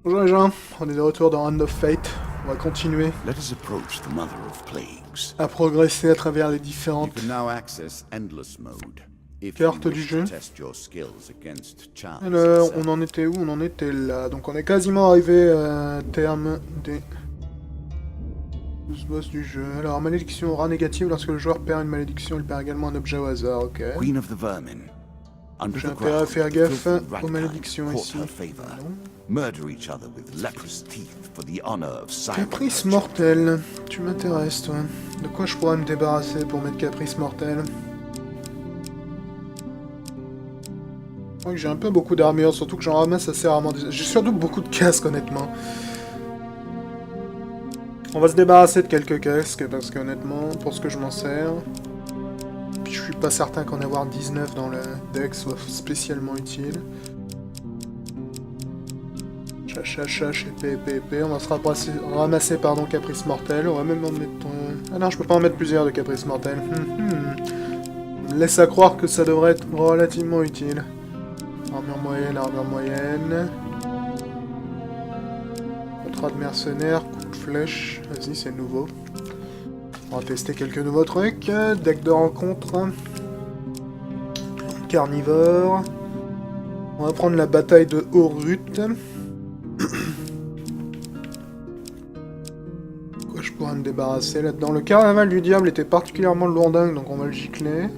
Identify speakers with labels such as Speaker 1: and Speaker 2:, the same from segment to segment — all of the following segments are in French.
Speaker 1: Bonjour les gens, on est de retour dans Hand of Fate. On va continuer
Speaker 2: Let us approach the mother of plagues.
Speaker 1: à progresser à travers les
Speaker 2: You
Speaker 1: différentes
Speaker 2: can now access endless mode if you
Speaker 1: cartes du
Speaker 2: wish to
Speaker 1: jeu.
Speaker 2: test your skills against chance
Speaker 1: Alors,
Speaker 2: itself.
Speaker 1: on en était où? On en était là. Donc on est quasiment arrivé à terme des 12 boss du jeu. Alors, malédiction aura négative. Lorsque le joueur perd une malédiction, il perd également un objet au hasard, ok.
Speaker 2: Queen of the vermin. Under
Speaker 1: J'ai
Speaker 2: the
Speaker 1: intérêt à
Speaker 2: ground,
Speaker 1: faire
Speaker 2: the
Speaker 1: gaffe
Speaker 2: filthy
Speaker 1: aux
Speaker 2: Radkine
Speaker 1: malédictions
Speaker 2: court
Speaker 1: ici.
Speaker 2: her favor.
Speaker 1: Non.
Speaker 2: Murder each other with leprous teeth for the honor of Simon.
Speaker 1: Caprice
Speaker 2: her
Speaker 1: mortel. Tu m'intéresses, toi. De quoi je pourrais me débarrasser pour mettre caprice mortel? Je crois que j'ai un peu beaucoup d'armure, surtout que j'en ramasse assez rarement. J'ai surtout beaucoup de casques, honnêtement. On va se débarrasser de quelques casques, parce qu'honnêtement, pour ce que je m'en sers... Puis je suis pas certain qu'en avoir 19 dans le deck soit spécialement utile. Chache, épée. On va se ramasser pardon, caprice mortel. On va même en mettre... Ah non, je peux pas en mettre plusieurs de caprice mortel. On me laisse à croire que ça devrait être relativement utile. Armure moyenne. Contrat de mercenaire, coup de flèche. Vas-y, c'est nouveau. On va tester quelques nouveaux trucs. Deck de rencontre. Carnivore. On va prendre la bataille de Horut. Quoi je pourrais me débarrasser là-dedans? Le carnaval du diable était particulièrement lourdingue, donc on va le gicler.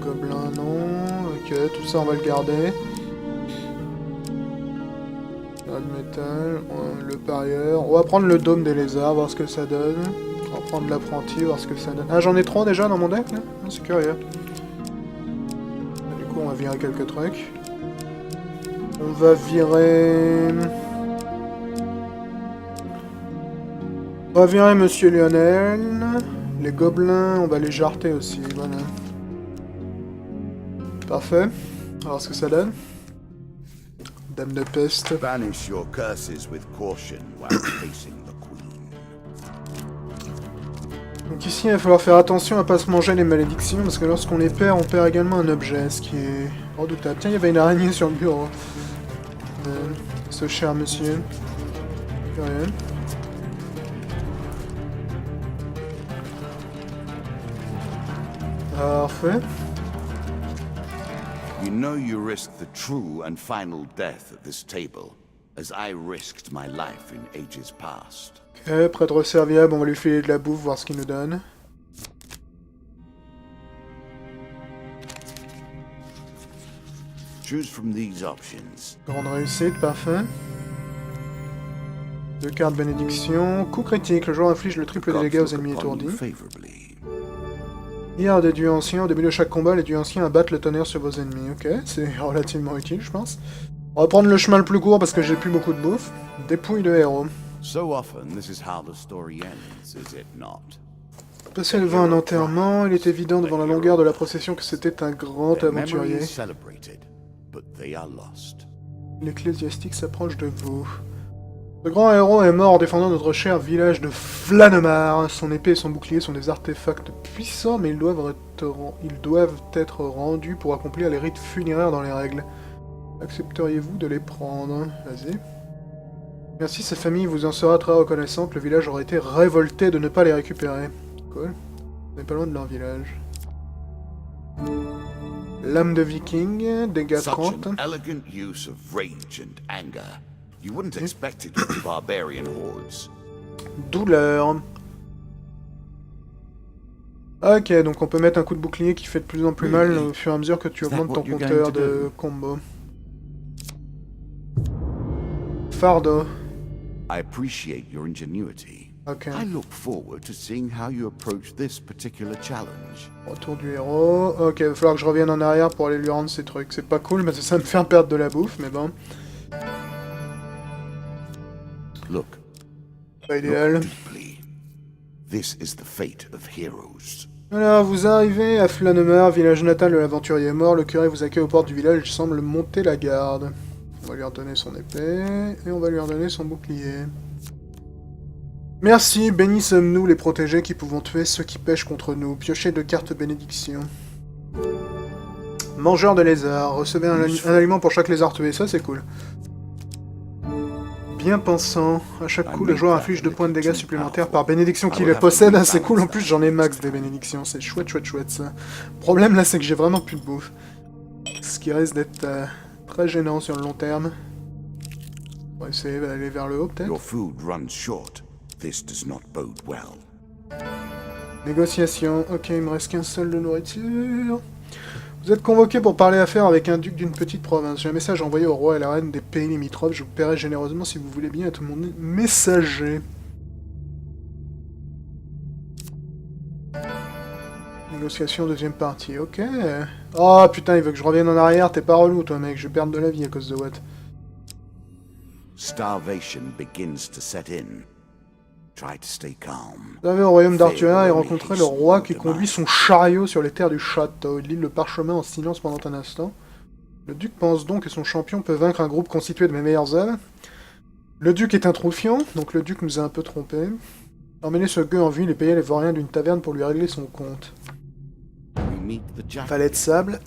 Speaker 1: Gobelin, non. Ok, tout ça on va le garder. Le métal, le parieur. On va prendre le dôme des lézards, voir ce que ça donne. On va prendre l'apprenti, voir ce que ça donne. Ah, j'en ai 3 déjà dans mon deck, là? Ah, c'est curieux. Du coup, on va virer quelques trucs. On va virer... On va virer Monsieur Lionel. Les gobelins, on va les jarter aussi, voilà. Parfait. On va voir ce que ça donne. Dame de peste.
Speaker 2: Banish your curses with caution while facing the queen.
Speaker 1: Donc ici, il va falloir faire attention à pas se manger les malédictions, parce que lorsqu'on les perd, on perd également un objet, ce qui est redoutable. Tiens, il y avait une araignée sur le bureau. Ce cher monsieur. Curieux. Parfait.
Speaker 2: You know you risk the true and final death at this table, as I risked my life in ages past.
Speaker 1: Ok, prêtre serviable, on va lui filer de la bouffe, voir ce qu'il nous donne.
Speaker 2: Choose from these options.
Speaker 1: Grande réussite, parfait. 2 cartes bénédiction. Coup critique, le joueur inflige le triple des dégâts aux ennemis étourdis. Hier des dieux anciens, au début de chaque combat, les dieux anciens abattent le tonnerre sur vos ennemis. Ok, c'est relativement utile, je pense. On va prendre le chemin le plus court parce que j'ai plus beaucoup de bouffe. Dépouille de héros.
Speaker 2: So often, this is how the story ends, is it not?
Speaker 1: Passé devant un enterrement, il est évident devant la longueur de la procession que c'était un grand
Speaker 2: Their memory
Speaker 1: aventurier.
Speaker 2: is celebrated, but they are lost.
Speaker 1: L'ecclésiastique s'approche de vous. Ce grand héros est mort en défendant notre cher village de Flanemar. Son épée et son bouclier sont des artefacts puissants, mais ils doivent être rendus pour accomplir les rites funéraires dans les règles. Accepteriez-vous de les prendre? Vas-y. Merci, sa famille vous en sera très reconnaissante. Le village aurait été révolté de ne pas les récupérer. Cool. On n'est pas loin de leur village. Lame de viking, dégâts
Speaker 2: Such
Speaker 1: 30.
Speaker 2: an elegant use of rage and anger. You wouldn't expect it from barbarian hordes.
Speaker 1: Douleur. Ok, donc on peut mettre un coup de bouclier qui fait de plus en plus mal au fur et à mesure que tu augmentes ton compteur de combo. Fardeau.
Speaker 2: I appreciate your ingenuity.
Speaker 1: Ok.
Speaker 2: I look forward to seeing how you approach this particular challenge.
Speaker 1: Retour du héros. Ok, il va falloir que je revienne en arrière pour aller lui rendre ses trucs. C'est pas cool, mais ça me fait perdre de la bouffe, mais bon.
Speaker 2: Look,
Speaker 1: Pas idéal.
Speaker 2: look deeply. This is the fate of heroes.
Speaker 1: Alors, vous arrivez à Flanemar, village natal de l'aventurier mort. Le curé vous accueille aux portes du village, il semble monter la garde. On va lui redonner son épée, et on va lui redonner son bouclier. Merci, bénis sommes-nous les protégés qui pouvons tuer ceux qui pêchent contre nous. Piocher 2 cartes bénédiction. Mangeur de lézards. Recevez un aliment pour chaque lézard tué, ça c'est cool. Bien pensant. À chaque coup, le joueur inflige 2 points de dégâts supplémentaires par bénédiction qu'il les possède. Ah, c'est cool, en plus j'en ai max des bénédictions. C'est chouette, chouette, chouette ça. Le problème là, c'est que j'ai vraiment plus de bouffe. Ce qui risque d'être très gênant sur le long terme. On va essayer d'aller vers le haut peut-être.
Speaker 2: Your food runs short. This does not bode well.
Speaker 1: Négociation. Ok, il me reste qu'un seul de nourriture. Vous êtes convoqué pour parler affaires avec un duc d'une petite province. J'ai un message envoyé au roi et à la reine des pays limitrophes. Je vous paierai généreusement si vous voulez bien être mon messager. Négociation, deuxième partie. Ok. Oh putain, il veut que je revienne en arrière. T'es pas relou toi mec. Je vais perdre de la vie à cause de what?
Speaker 2: Starvation begins to set in. Try to stay calm.
Speaker 1: Vous arrivez au royaume d'Arthuria et rencontrez le roi qui conduit son chariot sur les terres du château. Il lit le parchemin en silence pendant un instant. Le duc pense donc que son champion peut vaincre un groupe constitué de mes meilleurs hommes. Le duc est un troufiant, donc le duc nous a un peu trompés. Emmenez ce gueux en ville et payez les vauriens d'une taverne pour lui régler son compte. Valet de sable.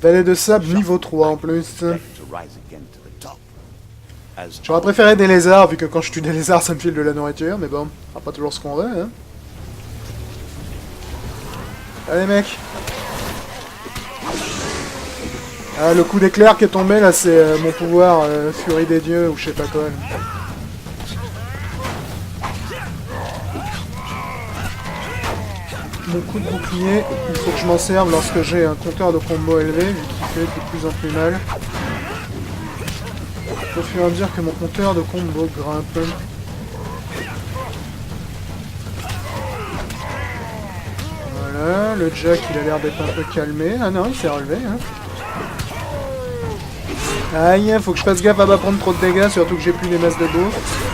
Speaker 1: Valet de sable niveau 3 en plus. J'aurais préféré des lézards, vu que quand je tue des lézards, ça me file de la nourriture, mais bon, on pas toujours ce qu'on veut, hein. Allez, mec. Ah, le coup d'éclair qui est tombé, là, c'est mon pouvoir, Furie des Dieux, ou je sais pas quoi. Mon coup de bouclier, il faut que je m'en serve lorsque j'ai un compteur de combo élevé, vu qu'il fait de plus en plus mal. Au fur et à mesure que mon compteur de combo grimpe. Voilà, le Jack il a l'air d'être un peu calmé. Ah non, il s'est relevé. Hein. Aïe, faut que je fasse gaffe à pas prendre trop de dégâts, surtout que j'ai plus les masses de bouffe.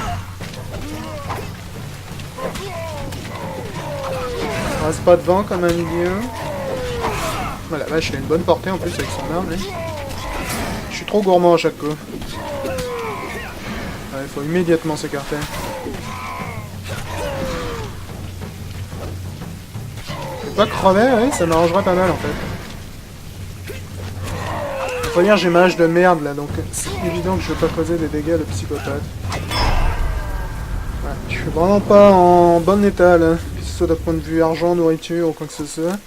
Speaker 1: On reste pas devant comme un idiot. Voilà, vache, il a une bonne portée en plus avec son arme. Je suis trop gourmand à chaque coup. Il faut immédiatement s'écarter. Je vais pas crever, ouais, ça m'arrangerait pas mal en fait. Faut dire j'ai ma hache de merde là, donc c'est évident que je vais pas causer des dégâts de psychopathe. Ouais, je suis vraiment pas en bon état là, que ce soit d'un point de vue argent, nourriture ou quoi que ce soit.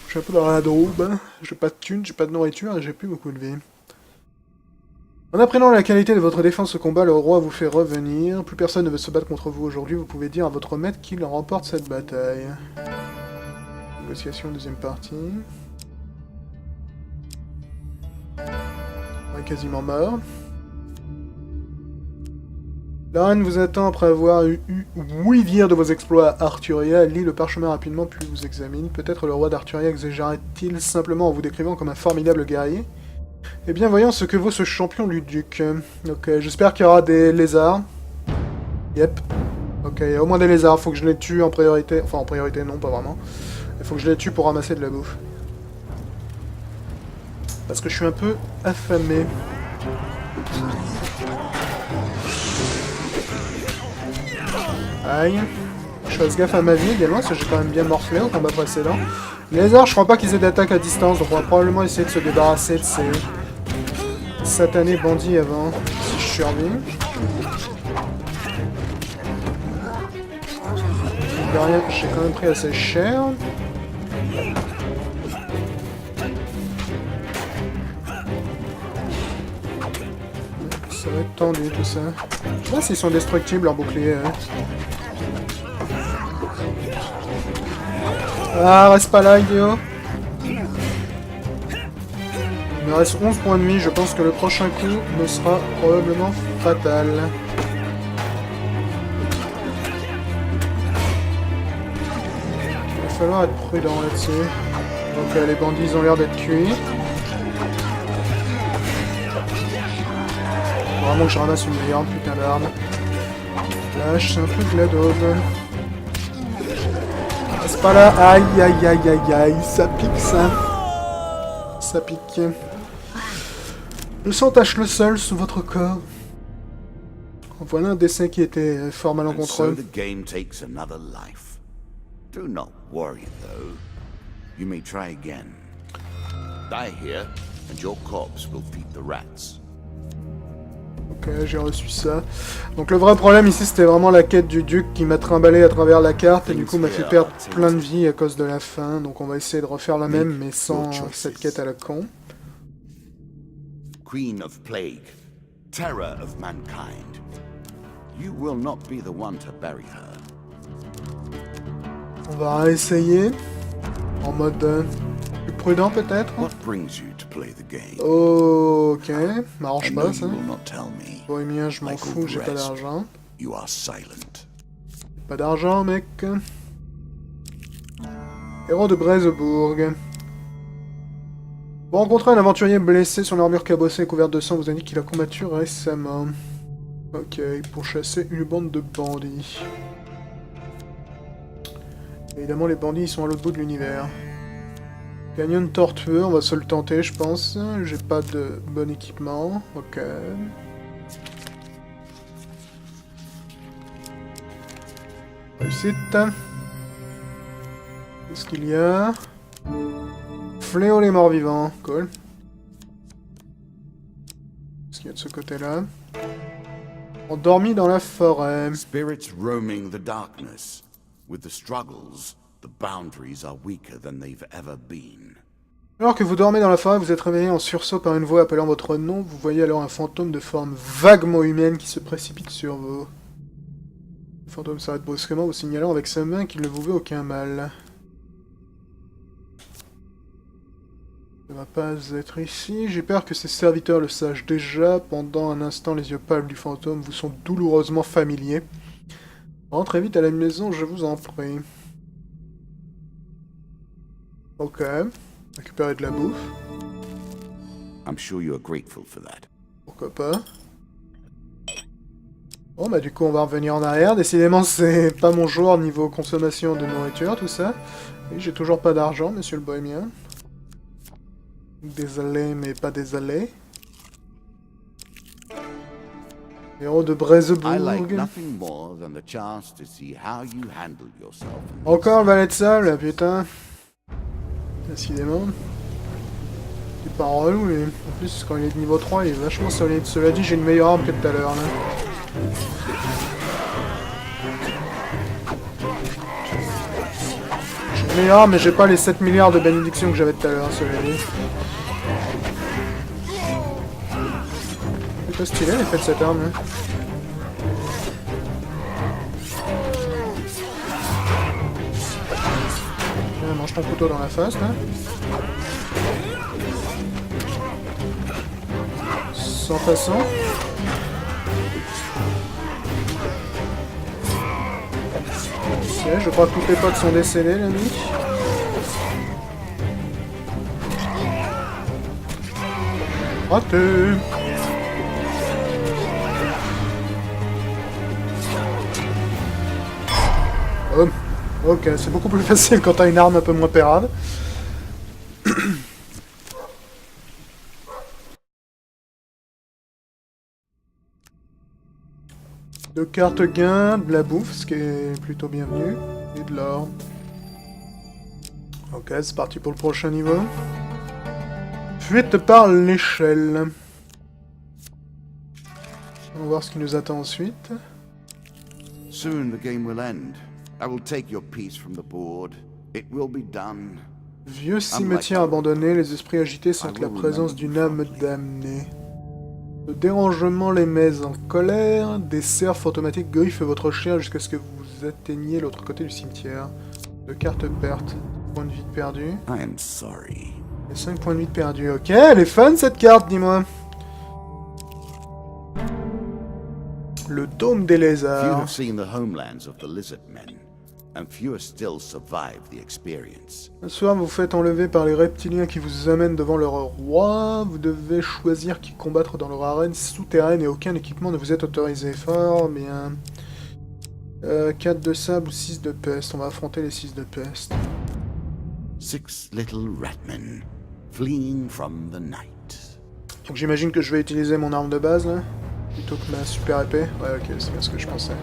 Speaker 1: Je suis un peu dans la daube, hein. J'ai pas de thunes, j'ai pas de nourriture et j'ai plus beaucoup de vie. En apprenant la qualité de votre défense au combat, le roi vous fait revenir. Plus personne ne veut se battre contre vous aujourd'hui, vous pouvez dire à votre maître qu'il remporte cette bataille. Négociation, deuxième partie. On est quasiment mort. La reine vous attend après avoir eu ouï dire de vos exploits à Arthuria. Elle lit le parchemin rapidement puis vous examine. Peut-être le roi d'Arthuria exagérait-il simplement en vous décrivant comme un formidable guerrier. Eh bien, voyons ce que vaut ce champion Luduc. Ok, j'espère qu'il y aura des lézards. Yep. Ok, il y a au moins des lézards, faut que je les tue en priorité. Enfin, en priorité, non, pas vraiment. Il faut que je les tue pour ramasser de la bouffe. Parce que je suis un peu affamé. Aïe. Je fasse gaffe à ma vie également, parce que j'ai quand même bien morflé au combat précédent. Les lézards, je crois pas qu'ils aient d'attaque à distance, donc on va probablement essayer de se débarrasser de ces satanés bandits avant, si je survis. De rien, j'ai quand même pris assez cher. Ça va être tendu tout ça. Je sais pas s'ils sont destructibles leurs boucliers. Hein. Ah, reste pas là, idiot. Il me reste 11 points de vie, je pense que le prochain coup me sera probablement fatal. Il va falloir être prudent là-dessus. Donc les bandits ils ont l'air d'être cuits. Faut vraiment que je ramasse une meilleure putain d'arme. Lâche, c'est un peu de la daube. C'est pas là. Aïe aïe aïe aïe aïe, ça pique ça. Ça pique. Le sang tache le sol sous votre corps. Voilà un dessin qui était fort malencontreux.
Speaker 2: Do not worry though. You may try again. Die here, and your corpse will feed the rats.
Speaker 1: Ok, j'ai reçu ça. Donc le vrai problème ici, c'était vraiment la quête du duc qui m'a trimballé à travers la carte et du coup m'a fait perdre plein de vie à cause de la faim. Donc on va essayer de refaire la même, mais sans cette quête à la con.
Speaker 2: Queen of Plague, terror of mankind. You will not be the one to bury her.
Speaker 1: On va réessayer. En mode plus prudent peut-être.
Speaker 2: What brings you to play the game?
Speaker 1: Ok, m'arrange pas ça.
Speaker 2: You will not tell me.
Speaker 1: Bohémien, je m'en fous, j'ai pas d'argent.
Speaker 2: You are silent.
Speaker 1: Pas d'argent, mec. Héros de Brezebourg. Vous rencontrez un aventurier blessé, son armure cabossée et couverte de sang vous indique qu'il a combattu récemment. Ok, pour chasser une bande de bandits. Évidemment, les bandits ils sont à l'autre bout de l'univers. Canyon tortueux, on va se le tenter, je pense. J'ai pas de bon équipement. Ok. Réussite. Qu'est-ce qu'il y a? Fléau les morts vivants. Cool. Qu'est-ce qu'il y a de ce côté-là? Endormi dans la forêt.
Speaker 2: Spirits roaming the darkness. With the struggles, the boundaries are weaker than they've ever been.
Speaker 1: Alors que vous dormez dans la forêt, vous êtes réveillé en sursaut par une voix appelant votre nom. Vous voyez alors un fantôme de forme vaguement humaine qui se précipite sur vous. Le fantôme s'arrête brusquement, vous signalant avec sa main qu'il ne vous veut aucun mal. Ça va pas être ici. J'ai peur que ses serviteurs le sachent déjà. Pendant un instant, les yeux pâles du fantôme vous sont douloureusement familiers. Rentrez vite à la maison, je vous en prie. Ok. Récupérer de la bouffe.
Speaker 2: I'm sure you are grateful for that.
Speaker 1: Pourquoi pas. Bon bah du coup on va revenir en arrière. Décidément c'est pas mon joueur niveau consommation de nourriture, tout ça. Et j'ai toujours pas d'argent, monsieur le bohémien. Désolé, mais pas désolé. Héros de Brezebourg. Encore le valet de sable, putain. Décidément. C'est pas relou, lui. En plus, quand il est de niveau 3, il est vachement solide. Cela dit, j'ai une meilleure arme que tout à l'heure, là. J'ai une meilleure arme, mais j'ai pas les 7 milliards de bénédictions que j'avais tout à l'heure, cela dit. C'est pas stylé, l'effet de cette arme, hein. Mange ton couteau dans la face, là. Sans façon. Ok, je crois que tous tes potes sont décédés, l'ami. Raté. Oh. Ok, c'est beaucoup plus facile quand t'as une arme un peu moins pérave. Deux cartes gain, de la bouffe, ce qui est plutôt bienvenu, et de l'or. Ok, c'est parti pour le prochain niveau. Fuite par l'échelle. On va voir ce qui nous attend ensuite.
Speaker 2: Soon the game will end. I will take your piece from the board. It will be done.
Speaker 1: Vieux cimetière abandonné, les esprits agités sentent la présence d'une âme damnée. Le dérangement les met en colère. Des cerfs automatiques griffent votre chien jusqu'à ce que vous atteigniez l'autre côté du cimetière. 2 cartes pertes. Points de vie perdus.
Speaker 2: I am sorry.
Speaker 1: Et 5 points de vie perdus. Ok, elle est fun cette carte, dis-moi. Le dôme des
Speaker 2: Few
Speaker 1: lézards.
Speaker 2: have seen the homelands of the lizard men, and fewer still survive the experience.
Speaker 1: Un soir, vous vous faites enlever par les reptiliens qui vous amènent devant leur roi. Vous devez choisir qui combattre dans leur arène souterraine et aucun équipement ne vous est autorisé. Fort bien. 4 de sable ou 6 de peste. On va affronter les 6 de peste.
Speaker 2: 6 little ratmen, fleeing from the night.
Speaker 1: Donc j'imagine que je vais utiliser mon arme de base là, plutôt que ma super épée. Ouais, ok, c'est bien ce que je pensais.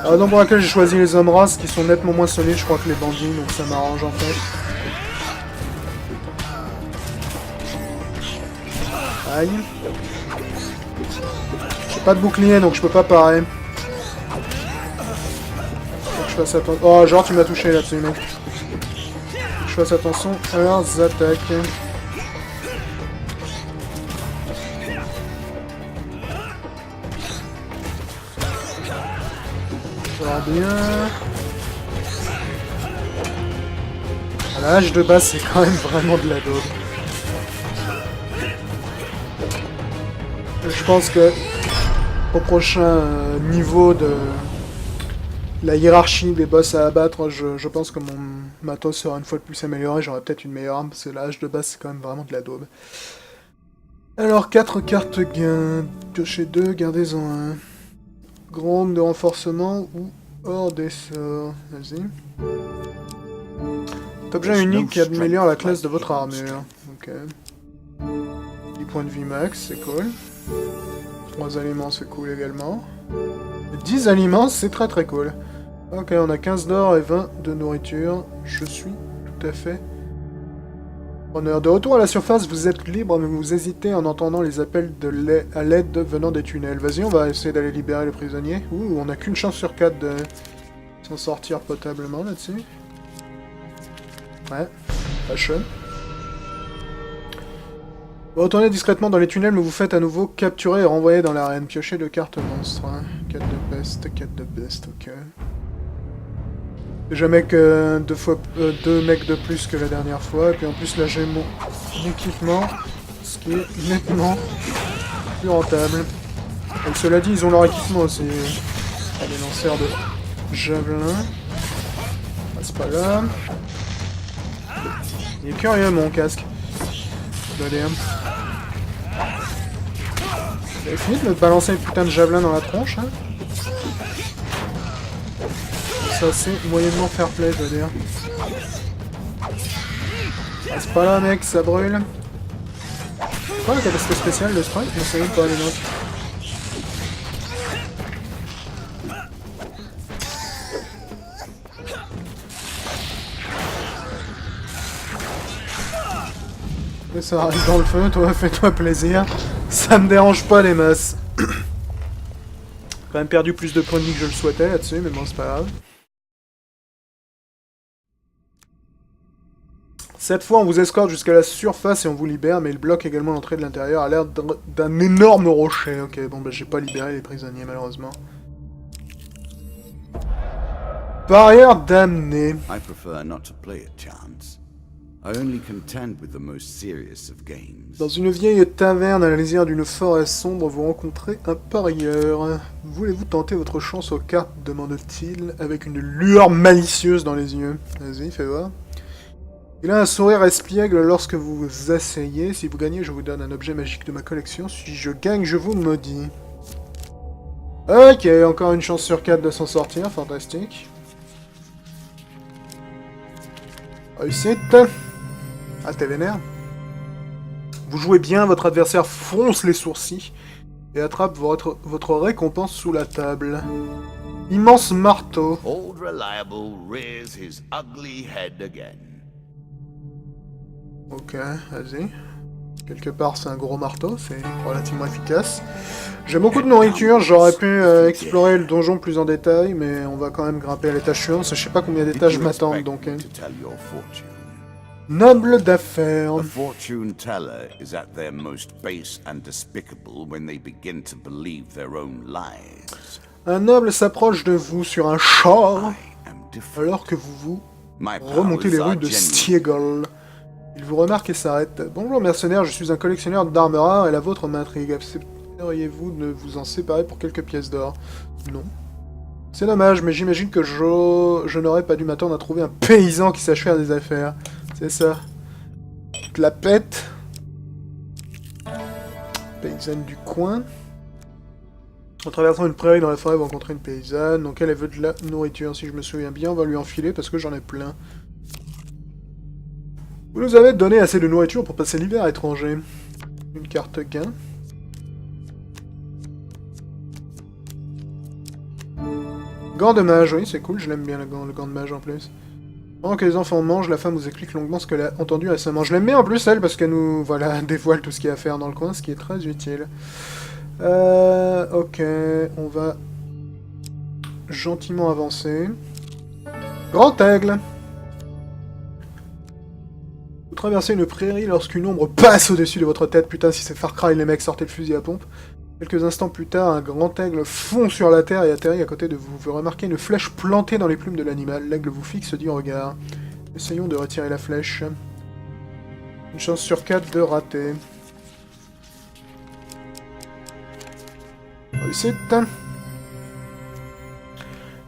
Speaker 1: La raison pour laquelle j'ai choisi les hommes races qui sont nettement moins solides, je crois, que les bandits, donc ça m'arrange en fait. Aïe. J'ai pas de bouclier donc je peux pas parer. Faut que je fasse attention. Oh, genre tu m'as touché là-dessus, mec. Faut que je fasse attention à leurs attaques. Ça va bien. À la hache de base, c'est quand même vraiment de la daube. Je pense que au prochain niveau de la hiérarchie des boss à abattre, je pense que mon matos sera une fois de plus amélioré. J'aurai peut-être une meilleure arme parce que la hache de base c'est quand même vraiment de la daube. Alors 4 cartes gain, piocher 2, gardez-en 1. Gronde de renforcement ou hors des sorts. Vas-y. Objet unique qui améliore la classe de votre armure. Ok. 10 points de vie max, c'est cool. 3 aliments, c'est cool également. 10 aliments, c'est très très cool. Ok, on a 15 d'or et 20 de nourriture. Je suis tout à fait honneur. De retour à la surface, vous êtes libre, mais vous hésitez en entendant les appels à l'aide venant des tunnels. Vas-y, on va essayer d'aller libérer les prisonniers. Ouh, on n'a qu'une chance sur 4 de s'en sortir potablement là-dessus. Ouais, fashion. Vous retournez discrètement dans les tunnels, mais vous faites à nouveau capturer et renvoyer dans l'arène. Piochez 2 cartes monstres. Hein. 4 de best, 4 de best, ok. C'est jamais que 2 mecs de plus que la dernière fois, et puis en plus là j'ai mon équipement, ce qui est nettement plus rentable. Et cela dit, ils ont leur équipement aussi. Les lanceurs de javelin. Passe pas là. Il est curieux mon casque. Allez, hein. Vous avez fini de me balancer une putain de javelin dans la tronche, hein? Ça c'est moyennement fair play, je veux dire. Passe pas là, mec, ça brûle. C'est quoi la capacité spéciale de Sprite? Je sais même pas les notes. Et ça arrive dans le feu, toi, fais-toi plaisir. Ça me dérange pas les masses. Quand même perdu plus de points de vie que je le souhaitais là-dessus, mais bon, c'est pas grave. Cette fois, on vous escorte jusqu'à la surface et on vous libère, mais il bloque également l'entrée de l'intérieur à l'air d'un énorme rocher. Ok, bon, bah j'ai pas libéré les prisonniers, malheureusement. Barrière damnée.
Speaker 2: I prefer not to play at chance. I only contend with the most serious of games.
Speaker 1: Dans une vieille taverne à la lisière d'une forêt sombre, vous rencontrez un parieur. Voulez-vous tenter votre chance aux cartes demande-t-il, avec une lueur malicieuse dans les yeux. Vas-y, fais voir. Il a un sourire espiègle lorsque vous vous asseyez. Si vous gagnez, je vous donne un objet magique de ma collection. Si je gagne, je vous maudis. Ok, encore une chance sur 4 de s'en sortir, fantastique. Réussite. Ah, t'es vénère. Vous jouez bien, votre adversaire fronce les sourcils et attrape votre récompense sous la table. Immense marteau.
Speaker 2: Old Reliable rears his ugly head again.
Speaker 1: Ok, vas-y. Quelque part, c'est un gros marteau, c'est relativement efficace. J'ai beaucoup de nourriture, j'aurais pu explorer le donjon plus en détail, mais on va quand même grimper à l'étage suivant, je sais pas combien d'étages m'attendent, donc... Noble d'affaires.
Speaker 2: A fortune teller is at their most base and despicable when they begin to believe their own lies.
Speaker 1: Un noble s'approche de vous sur un char, alors que vous remontez les rues de Stiegel. Il vous remarque et s'arrête. Bonjour mercenaire, je suis un collectionneur d'armes rares et la vôtre m'intrigue. Accepteriez-vous de vous en séparer pour quelques pièces d'or? Non. C'est dommage, mais j'imagine que je n'aurais pas dû m'attendre à trouver un paysan qui sache faire des affaires. C'est ça. Je la pète. Paysanne du coin. En traversant une prairie dans la forêt, vous rencontrez une paysanne. Donc elle veut de la nourriture, si je me souviens bien. On va lui enfiler parce que j'en ai plein. Vous nous avez donné assez de nourriture pour passer l'hiver à l'étranger. Une carte gain. gant de mage, oui, c'est cool, je l'aime bien le gant de mage en plus. Pendant que les enfants mangent, la femme vous explique longuement ce qu'elle a entendu récemment. Je l'aime bien en plus, elle, parce qu'elle nous voilà, dévoile tout ce qu'il y a à faire dans le coin, ce qui est très utile. Ok, on va gentiment avancer. Grand aigle! Vous traversez une prairie lorsqu'une ombre passe au-dessus de votre tête. Putain, si c'est Far Cry, les mecs, sortez le fusil à pompe. Quelques instants plus tard, un grand aigle fond sur la terre et atterrit à côté de vous. Vous remarquez une flèche plantée dans les plumes de l'animal. L'aigle vous fixe du regard. Essayons de retirer la flèche. Une chance sur 4 de rater. Réussite.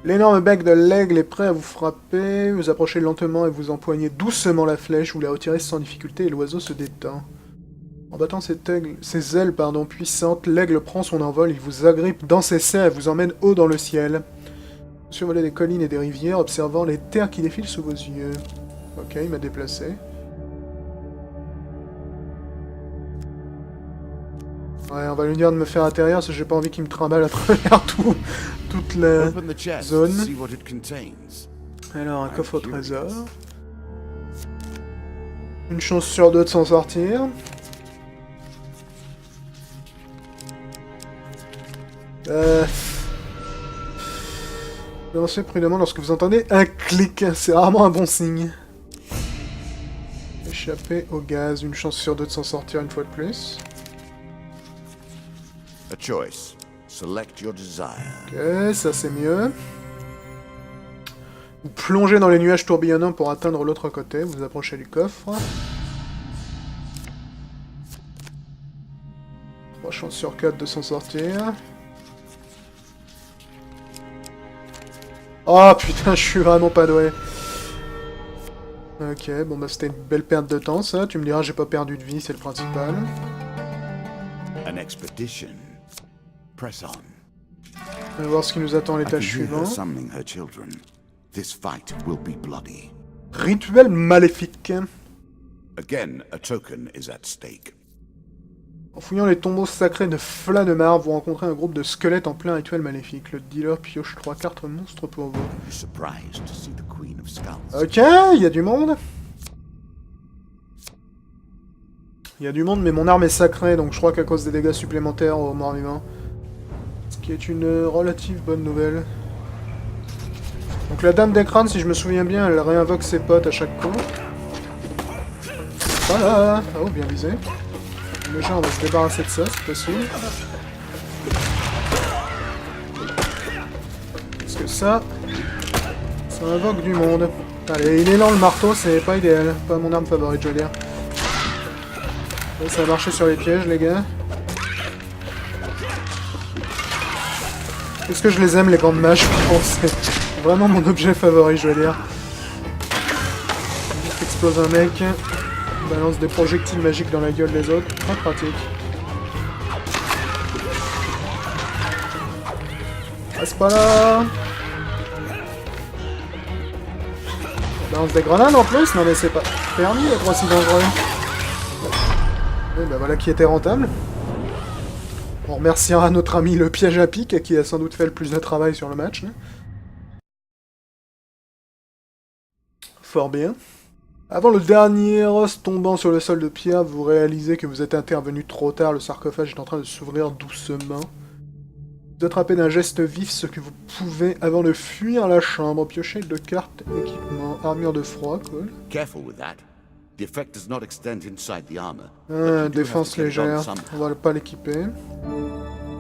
Speaker 1: L'énorme bec de l'aigle est prêt à vous frapper. Vous approchez lentement et vous empoignez doucement la flèche. Vous la retirez sans difficulté et l'oiseau se détend. En battant ses ailes puissantes, l'aigle prend son envol, il vous agrippe dans ses serres et vous emmène haut dans le ciel. Vous survolez des collines et des rivières, observant les terres qui défilent sous vos yeux. Ok, il m'a déplacé. Ouais, on va lui dire de me faire atterrir, parce que j'ai pas envie qu'il me trimballe à travers toute la zone. Alors, un coffre au trésor. Une chance sur 2 de s'en sortir. Lancez prudemment lorsque vous entendez un clic, c'est rarement un bon signe. Échapper au gaz, une chance sur 2 de s'en sortir une fois de plus.
Speaker 2: A choice. Select your desire.
Speaker 1: Ok, ça c'est mieux. Vous plongez dans les nuages tourbillonnants pour atteindre l'autre côté, vous approchez du coffre. 3 chances sur 4 de s'en sortir. Oh putain, je suis vraiment pas doué. Ok, bon bah c'était une belle perte de temps ça. Tu me diras, j'ai pas perdu de vie, c'est le principal.
Speaker 2: An expedition. Press on.
Speaker 1: On va voir ce qui nous attend à l'étage suivant.
Speaker 2: This fight will be bloody.
Speaker 1: Rituel maléfique.
Speaker 2: Again, a token is at stake.
Speaker 1: En fouillant les tombeaux sacrés de Flanemar, vous rencontrez un groupe de squelettes en plein rituel maléfique. Le dealer pioche 3 cartes monstres pour vous. Ok, il y a du monde. Il y a du monde, mais mon arme est sacrée, donc je crois qu'à cause des dégâts supplémentaires aux morts vivants. Ce qui est une relative bonne nouvelle. Donc la dame des crânes, si je me souviens bien, elle réinvoque ses potes à chaque coup. Voilà. Oh, bien visé. Déjà, on va se débarrasser de ça, c'est possible. Parce que ça invoque du monde. Allez, il est lent le marteau, c'est pas idéal. Pas mon arme favorite, je veux dire. Là, ça va marcher sur les pièges, les gars. Est-ce que je les aime, les gants de mage? Bon, c'est vraiment mon objet favori, je veux dire. Juste explose un mec. Balance des projectiles magiques dans la gueule des autres. Très pratique. Passe pas là. Balance des grenades en plus. Non mais c'est pas permis d'être aussi dangereux. Et bah voilà qui était rentable. On remerciera notre ami le piège à pic qui a sans doute fait le plus de travail sur le match. Fort bien. Avant le dernier os tombant sur le sol de pierre, vous réalisez que vous êtes intervenu trop tard, le sarcophage est en train de s'ouvrir doucement. Vous attrapez d'un geste vif ce que vous pouvez avant de fuir la chambre. Piochez 2 cartes équipement, armure de froid, cool. Défense légère, on va pas l'équiper.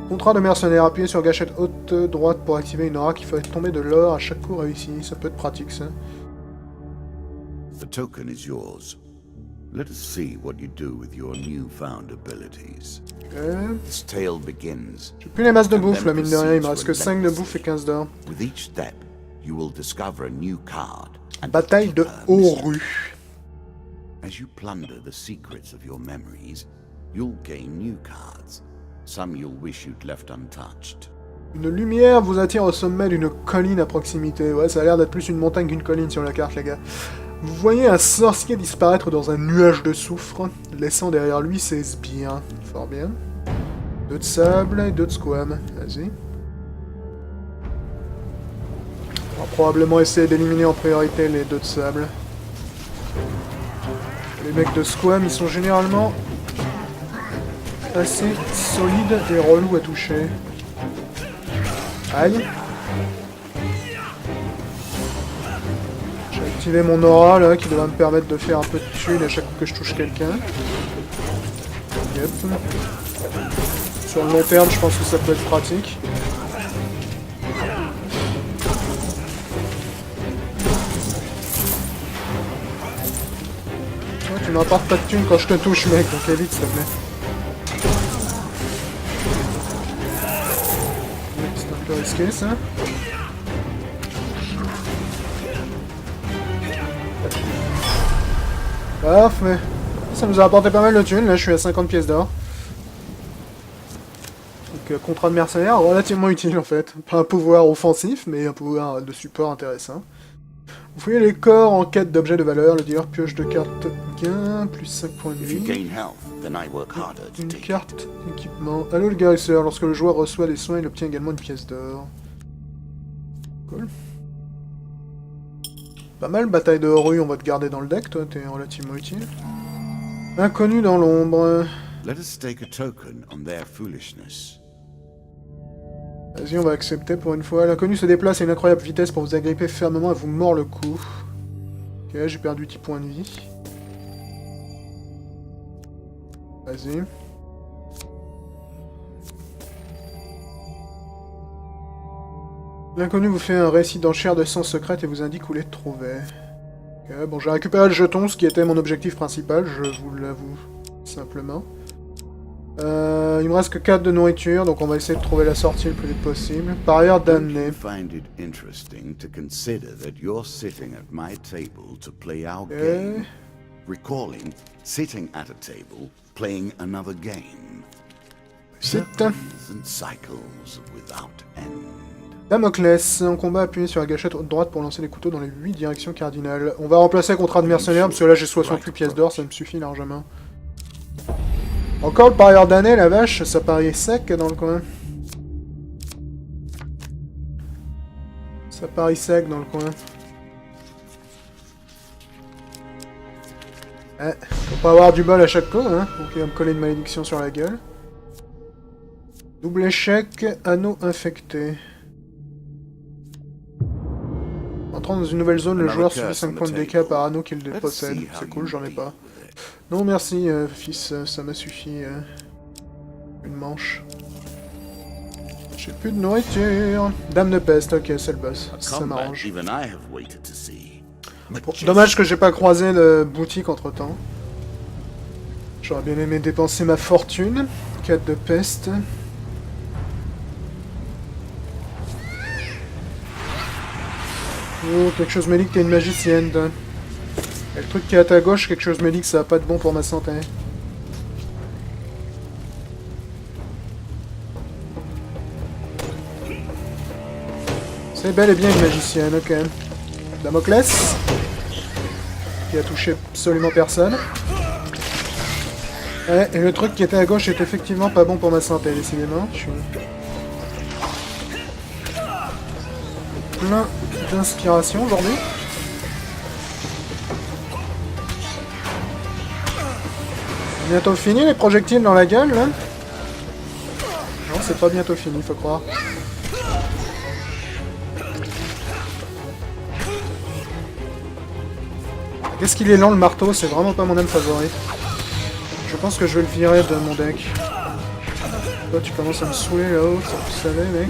Speaker 1: Contrat de mercenaire, appuyez sur gâchette haute droite pour activer une aura qui fait tomber de l'or à chaque coup réussi, ça peut être pratique ça.
Speaker 2: The token is yours. Let us see what you do with your newfound abilities. This tale begins.
Speaker 1: J'ai plus les masses de bouffe là, mine de rien, il me reste que 5 de bouffe et 15 d'or.
Speaker 2: With each step, you will discover a new card.
Speaker 1: Bataille de Haut-Rue.
Speaker 2: As you plunder the secrets of your memories, you'll gain new cards. Some you'll wish you'd left untouched.
Speaker 1: Une lumière vous attire au sommet d'une colline à proximité. Ouais, ça a l'air d'être plus une montagne qu'une colline sur la carte, les gars. Vous voyez un sorcier disparaître dans un nuage de soufre, laissant derrière lui ses sbires. Fort bien. 2 de sable et 2 de squam. Vas-y. On va probablement essayer d'éliminer en priorité les deux de sable. Les mecs de Squam, ils sont généralement assez solides et relous à toucher. Aïe. J'ai activé mon aura là, qui devrait me permettre de faire un peu de thunes à chaque fois que je touche quelqu'un. Yep. Sur le long terme, je pense que ça peut être pratique. Ouais, tu m'apportes pas de thunes quand je te touche, mec, donc évite, s'il te plaît. C'est un peu risqué, ça. Parfait. Ça nous a apporté pas mal de thunes, là je suis à 50 pièces d'or. Donc contrat de mercenaire relativement utile en fait. Pas un pouvoir offensif, mais un pouvoir de support intéressant. Vous fouillez les corps en quête d'objets de valeur, le dealer pioche de cartes gain, plus 5 points de vie. Une carte équipement. Allô le guérisseur, lorsque le joueur reçoit des soins, il obtient également une pièce d'or. Cool. Pas mal, bataille de rue, on va te garder dans le deck, toi, t'es relativement utile. Inconnu dans l'ombre.
Speaker 2: Let us stake a token on their foolishness.
Speaker 1: Vas-y, on va accepter pour une fois. L'inconnu se déplace à une incroyable vitesse pour vous agripper fermement et vous mord le cou. Ok, j'ai perdu 10 points de vie. Vas-y. L'inconnu vous fait un récit d'enchères de sens secrète et vous indique où les trouver. Ok, bon, j'ai récupéré le jeton, ce qui était mon objectif principal, je vous l'avoue simplement. Il me reste que 4 de nourriture, donc on va essayer de trouver la sortie le plus vite possible. Par ailleurs, damné. Damoclès, en combat, appuyez sur la gâchette haute droite pour lancer les couteaux dans les 8 directions cardinales. On va remplacer le contrat de mercenaire, parce que là j'ai 68 pièces d'or, ça me suffit largement. Encore le parieur d'année, la vache, ça paraît sec dans le coin. Ça paraît sec dans le coin. Faut pas avoir du bol à chaque fois, hein, donc il va me coller une malédiction sur la gueule. Double échec, anneau infecté. Entrant dans une nouvelle zone, le joueur subit 5 points de dégâts par anneau qu'il possède. C'est cool, j'en ai pas. Non merci, fils, ça m'a suffi. Une manche. J'ai plus de nourriture. Dame de peste, ok, c'est le boss. Ça m'arrange. Bon, dommage que j'ai pas croisé le boutique entre temps. J'aurais bien aimé dépenser ma fortune. 4 de peste. Oh, quelque chose me dit que t'es une magicienne, toi. Et le truc qui est à ta gauche, quelque chose me dit que ça va pas être bon pour ma santé. C'est bel et bien une magicienne, ok. Damoclès. Qui a touché absolument personne. Ouais, et le truc qui était à gauche est effectivement pas bon pour ma santé, décidément. Je suis plein d'inspiration aujourd'hui. Bientôt fini les projectiles dans la gueule là? Non, c'est pas bientôt fini, faut croire. Qu'est-ce qu'il est lent le marteau, c'est vraiment pas mon âme favorite. Je pense que je vais le virer de mon deck. Toi tu commences à me saouler là-haut, ça vous savez mec.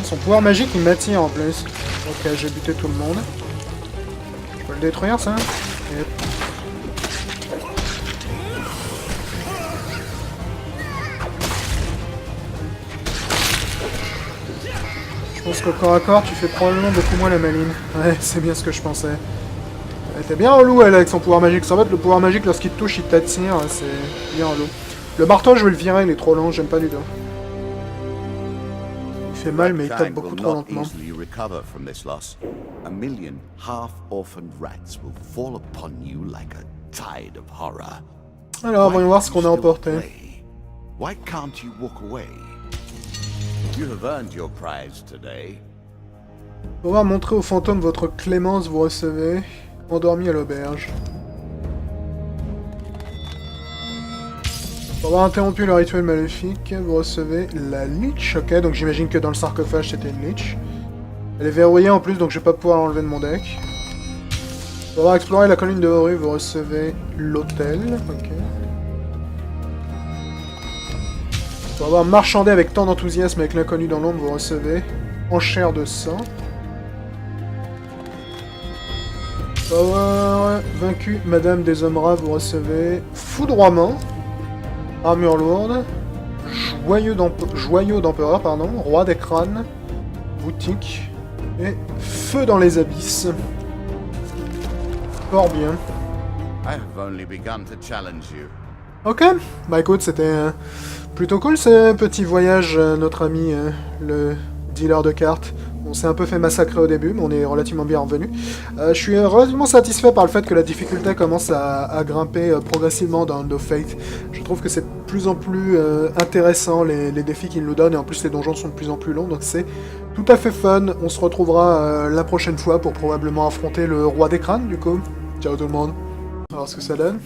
Speaker 1: Son pouvoir magique il m'attire en plus. Ok, j'ai buté tout le monde. Je peux le détruire ça? Yep. Je pense qu'au corps à corps tu fais probablement beaucoup moins la maline. Ouais, c'est bien ce que je pensais. Elle était bien relou elle avec son pouvoir magique. En fait le pouvoir magique lorsqu'il te touche il t'attire, c'est bien relou. Le marteau je vais le virer, il est trop lent, j'aime pas du tout. Il fait mal mais il tape beaucoup trop lentement.
Speaker 2: You have earned your prize today.
Speaker 1: Pour pouvoir montrer au fantôme votre clémence, vous recevez endormi à l'auberge. Pour avoir interrompu le rituel maléfique, vous recevez la Lich. Ok, donc j'imagine que dans le sarcophage c'était une Lich. Elle est verrouillée en plus, donc je vais pas pouvoir l'enlever de mon deck. Pour avoir exploré la colline de Horu, vous recevez l'hôtel. Ok. Pour avoir marchandé avec tant d'enthousiasme avec l'inconnu dans l'ombre, vous recevez enchère de sang. Pour avoir vaincu Madame des Hommes Rares, vous recevez foudroiement, armure lourde, joyau d'empereur, pardon, roi des crânes, boutique et feu dans les abysses. Fort bien.
Speaker 2: I have only begun to challenge you.
Speaker 1: Ok, bah écoute, c'était plutôt cool ce petit voyage, notre ami le dealer de cartes. On s'est un peu fait massacrer au début, mais on est relativement bien revenu. Je suis relativement satisfait par le fait que la difficulté commence à grimper progressivement dans Hand of Fate. Je trouve que c'est de plus en plus intéressant les défis qu'il nous donne, et en plus les donjons sont de plus en plus longs, donc c'est tout à fait fun. On se retrouvera la prochaine fois pour probablement affronter le roi des crânes, du coup. Ciao tout le monde. On va voir ce que ça donne.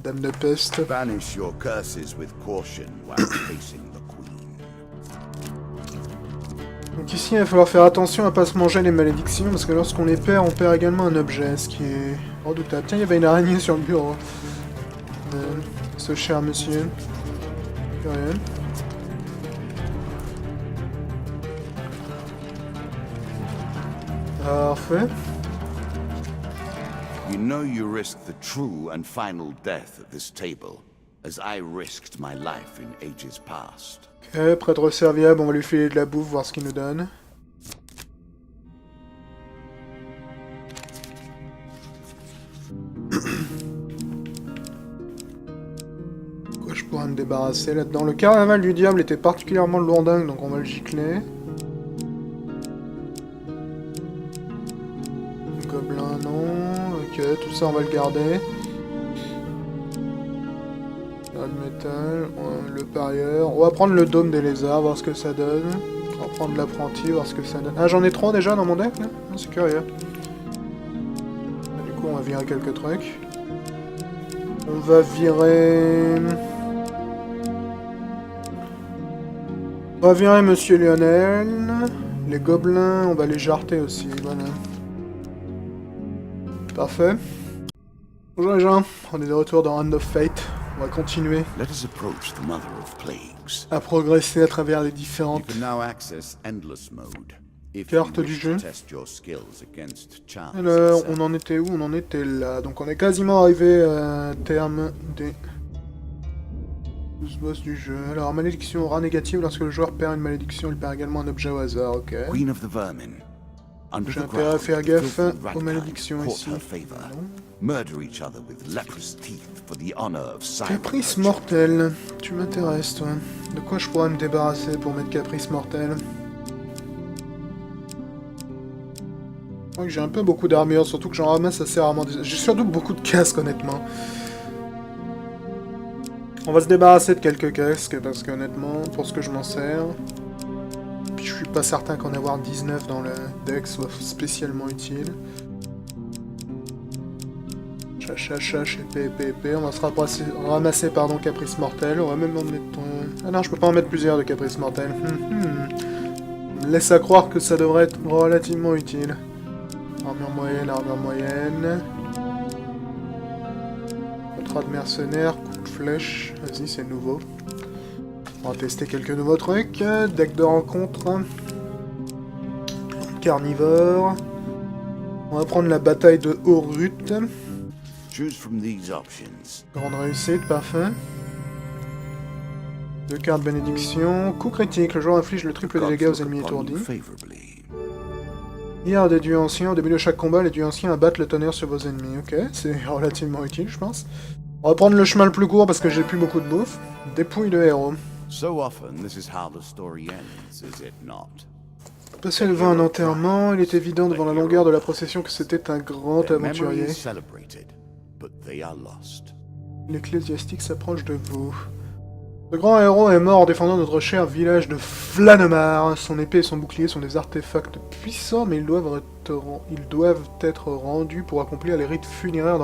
Speaker 1: Dame de peste.
Speaker 2: Banish your curses with caution while facing the queen.
Speaker 1: Donc ici, il va falloir faire attention à pas se manger les malédictions, parce que lorsqu'on les perd, on perd également un objet, ce qui est redoutable. Tiens, il y avait une araignée sur le bureau. Ce cher monsieur. Rien. Parfait.
Speaker 2: You know you risk the true and final death at this table, as I risked my life in ages past.
Speaker 1: Ok, prêtre serviable, on va lui filer de la bouffe, voir ce qu'il nous donne. Quoi je pourrais me débarrasser là-dedans? Le carnaval du diable était particulièrement lourdingue, donc on va le gicler. Gobelin, non. Ok, tout ça on va le garder. Le métal, le parieur. On va prendre le dôme des lézards, voir ce que ça donne. On va prendre l'apprenti, voir ce que ça donne. Ah, j'en ai 3 déjà dans mon deck là? C'est curieux. Du coup, on va virer quelques trucs. On va virer... On va virer Monsieur Lionel. Les gobelins, on va les jarter aussi, voilà. Parfait. Bonjour les gens, on est de retour dans Hand of Fate. On va continuer
Speaker 2: Let us approach the mother of plagues.
Speaker 1: à progresser à travers les différentes
Speaker 2: You can now access endless mode. If
Speaker 1: cartes
Speaker 2: you
Speaker 1: du
Speaker 2: wish
Speaker 1: jeu.
Speaker 2: to test your skills against chance.
Speaker 1: Alors,
Speaker 2: itself.
Speaker 1: on en était où? On en était là. Donc on est quasiment arrivé à terme des 12 boss du jeu. Alors, malédiction rat négative. Lorsque le joueur perd une malédiction, il perd également un objet au hasard. Ok.
Speaker 2: Queen of the vermin. Under
Speaker 1: J'ai
Speaker 2: the
Speaker 1: intérêt à
Speaker 2: ground,
Speaker 1: faire
Speaker 2: the
Speaker 1: gaffe
Speaker 2: filthy
Speaker 1: aux
Speaker 2: ratkind
Speaker 1: malédictions
Speaker 2: court
Speaker 1: ici.
Speaker 2: her favor. Murder each other with leprous teeth for the honor of silent
Speaker 1: Caprice
Speaker 2: virtue.
Speaker 1: mortel. Tu m'intéresses, toi. De quoi je pourrais me débarrasser pour mettre caprice mortel? Je crois que j'ai un peu beaucoup d'armure, surtout que j'en ramasse assez rarement. J'ai surtout beaucoup de casques, honnêtement. On va se débarrasser de quelques casques, parce qu'honnêtement, pour ce que je m'en sers... Puis je suis pas certain qu'en avoir 19 dans le deck soit spécialement utile. Chache, épée. On va se ramasser pardon, caprice mortel. On va même en mettre... Ah non, je peux pas en mettre plusieurs de caprice mortel. On me laisse à croire que ça devrait être relativement utile. Armure moyenne. Contrat de mercenaire, coup de flèche. Vas-y, c'est nouveau. On va tester quelques nouveaux trucs. Deck de rencontre. Carnivore. On va prendre la bataille de Horut.
Speaker 2: Choose from these options.
Speaker 1: Grande réussite, parfait. 2 cartes bénédiction. Coup critique. Le joueur inflige le triple des dégâts aux ennemis étourdis. Hier des dieux anciens. Au début de chaque combat, les dieux anciens abattent le tonnerre sur vos ennemis. Ok, c'est relativement utile, je pense. On va prendre le chemin le plus court parce que j'ai plus beaucoup de bouffe. Dépouille de héros.
Speaker 2: So often, this is how the story ends, is it not?
Speaker 1: Passé devant un enterrement, il est évident devant la longueur de la procession que c'était un grand
Speaker 2: Their memory
Speaker 1: aventurier.
Speaker 2: is celebrated, but they are lost.
Speaker 1: L'ecclésiastique s'approche de vous. Le grand héros est mort défendant notre cher village de Flanemar. Son épée et son bouclier sont des artefacts puissants, mais ils doivent être rendus pour accomplir les rites funéraires dans